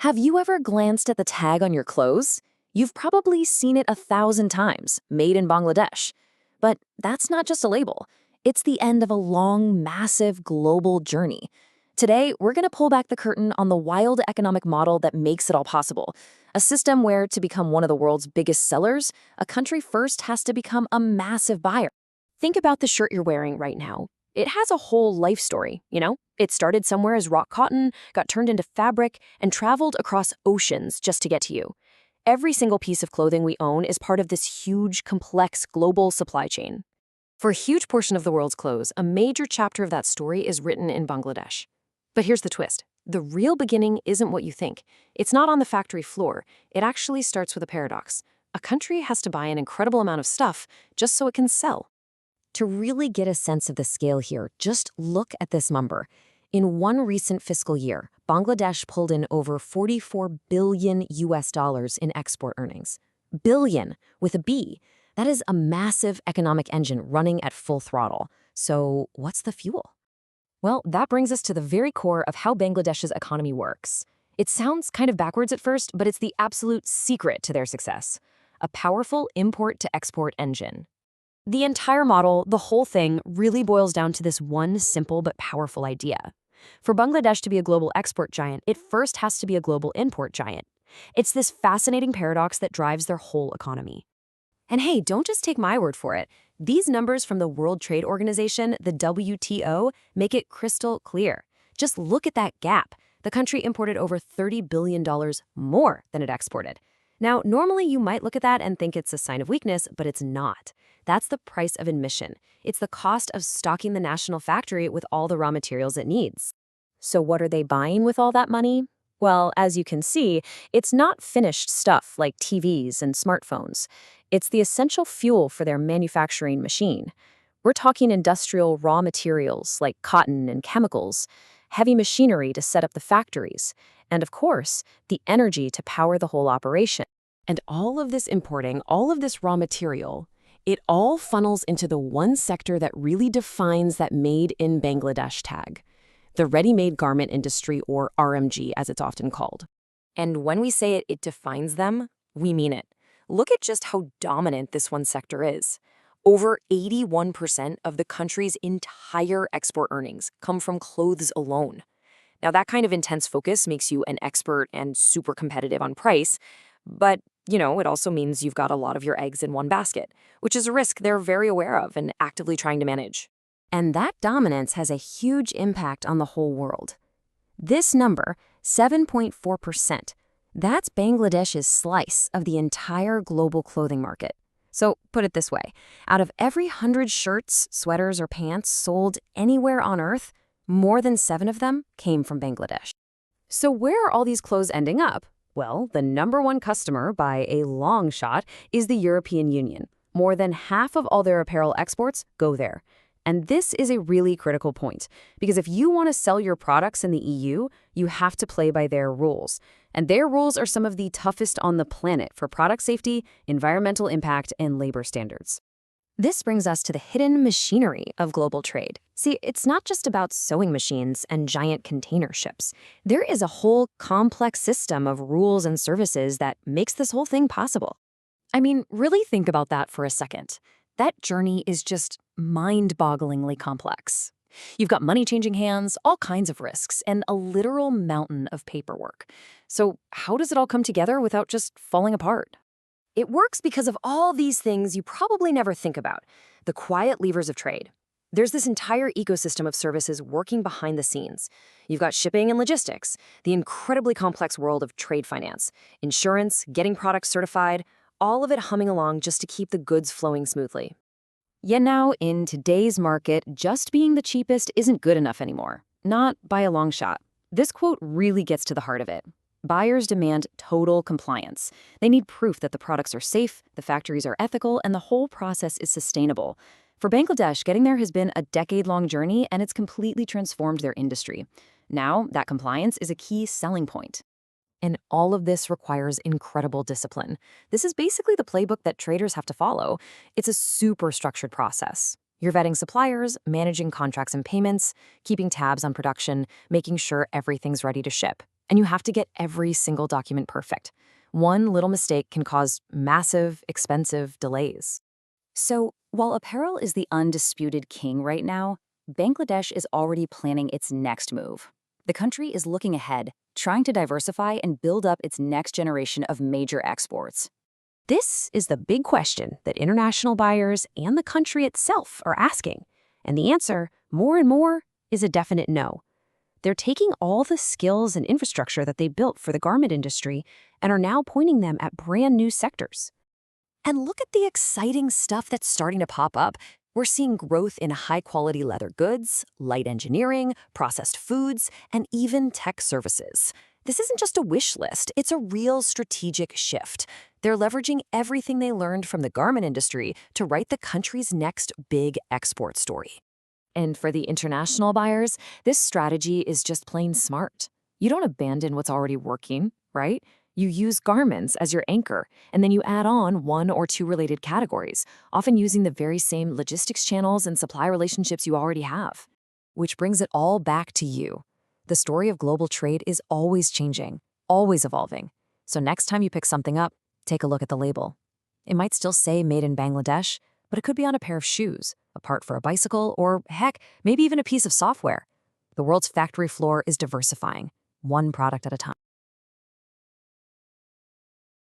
Have you ever glanced at the tag on your clothes? You've probably seen it 1,000 times, made in Bangladesh. But that's not just a label. It's the end of a long, massive global journey. Today, we're going to pull back the curtain on the wild economic model that makes it all possible. A system where, to become one of the world's biggest sellers, a country first has to become a massive buyer. Think about the shirt you're wearing right now. It has a whole life story, you know? It started somewhere as rock cotton, got turned into fabric, and traveled across oceans just to get to you. Every single piece of clothing we own is part of this huge, complex global supply chain. For a huge portion of the world's clothes, a major chapter of that story is written in Bangladesh. But here's the twist. The real beginning isn't what you think. It's not on the factory floor. It actually starts with a paradox. A country has to buy an incredible amount of stuff just so it can sell. To really get a sense of the scale here, just look at this number. In one recent fiscal year, Bangladesh pulled in over $44 billion in export earnings. Billion, with a B. That is a massive economic engine running at full throttle. So what's the fuel? Well, that brings us to the very core of how Bangladesh's economy works. It sounds kind of backwards at first, but it's the absolute secret to their success. A powerful import-to-export engine. The entire model, the whole thing, really boils down to this one simple but powerful idea. For Bangladesh to be a global export giant, it first has to be a global import giant. It's this fascinating paradox that drives their whole economy. And hey, don't just take my word for it. These numbers from the World Trade Organization, the WTO, make it crystal clear. Just look at that gap. The country imported over $30 billion more than it exported. Now, normally you might look at that and think it's a sign of weakness, but it's not. That's the price of admission. It's the cost of stocking the national factory with all the raw materials it needs. So what are they buying with all that money? Well, as you can see, it's not finished stuff like TVs and smartphones. It's the essential fuel for their manufacturing machine. We're talking industrial raw materials like cotton and chemicals, heavy machinery to set up the factories, and of course, the energy to power the whole operation. And all of this importing, all of this raw material, it all funnels into the one sector that really defines that Made in Bangladesh tag, the ready-made garment industry, or RMG as it's often called. And when we say it defines them, we mean it. Look at just how dominant this one sector is. Over 81% of the country's entire export earnings come from clothes alone. Now, that kind of intense focus makes you an expert and super competitive on price, but, it also means you've got a lot of your eggs in one basket, which is a risk they're very aware of and actively trying to manage. And that dominance has a huge impact on the whole world. This number, 7.4%, that's Bangladesh's slice of the entire global clothing market. So put it this way, out of every 100 shirts, sweaters, or pants sold anywhere on Earth, more than 7 of them came from Bangladesh. So where are all these clothes ending up? Well, the number one customer by a long shot is the European Union. More than half of all their apparel exports go there. And this is a really critical point, because if you want to sell your products in the EU, you have to play by their rules. And their rules are some of the toughest on the planet for product safety, environmental impact, and labor standards. This brings us to the hidden machinery of global trade. See, it's not just about sewing machines and giant container ships. There is a whole complex system of rules and services that makes this whole thing possible. I mean, really think about that for a second. That journey is just mind-bogglingly complex. You've got money changing hands, all kinds of risks, and a literal mountain of paperwork. So how does it all come together without just falling apart? It works because of all these things you probably never think about, the quiet levers of trade. There's this entire ecosystem of services working behind the scenes. You've got shipping and logistics, the incredibly complex world of trade finance, insurance, getting products certified, all of it humming along just to keep the goods flowing smoothly. Yet now, in today's market, just being the cheapest isn't good enough anymore. Not by a long shot. This quote really gets to the heart of it. Buyers demand total compliance. They need proof that the products are safe, the factories are ethical, and the whole process is sustainable. For Bangladesh, getting there has been a decade-long journey, and it's completely transformed their industry. Now, that compliance is a key selling point. And all of this requires incredible discipline. This is basically the playbook that traders have to follow. It's a super structured process. You're vetting suppliers, managing contracts and payments, keeping tabs on production, making sure everything's ready to ship. And you have to get every single document perfect. One little mistake can cause massive, expensive delays. So, while apparel is the undisputed king right now, Bangladesh is already planning its next move. The country is looking ahead, trying to diversify and build up its next generation of major exports. This is the big question that international buyers and the country itself are asking. And the answer, more and more, is a definite no. They're taking all the skills and infrastructure that they built for the garment industry and are now pointing them at brand new sectors. And look at the exciting stuff that's starting to pop up. We're seeing growth in high-quality leather goods, light engineering, processed foods, and even tech services. This isn't just a wish list, it's a real strategic shift. They're leveraging everything they learned from the garment industry to write the country's next big export story. And for the international buyers, this strategy is just plain smart. You don't abandon what's already working, right? You use garments as your anchor, and then you add on one or two related categories, often using the very same logistics channels and supply relationships you already have. Which brings it all back to you. The story of global trade is always changing, always evolving. So next time you pick something up, take a look at the label. It might still say made in Bangladesh, but it could be on a pair of shoes, a part for a bicycle, or heck, maybe even a piece of software. The world's factory floor is diversifying, one product at a time.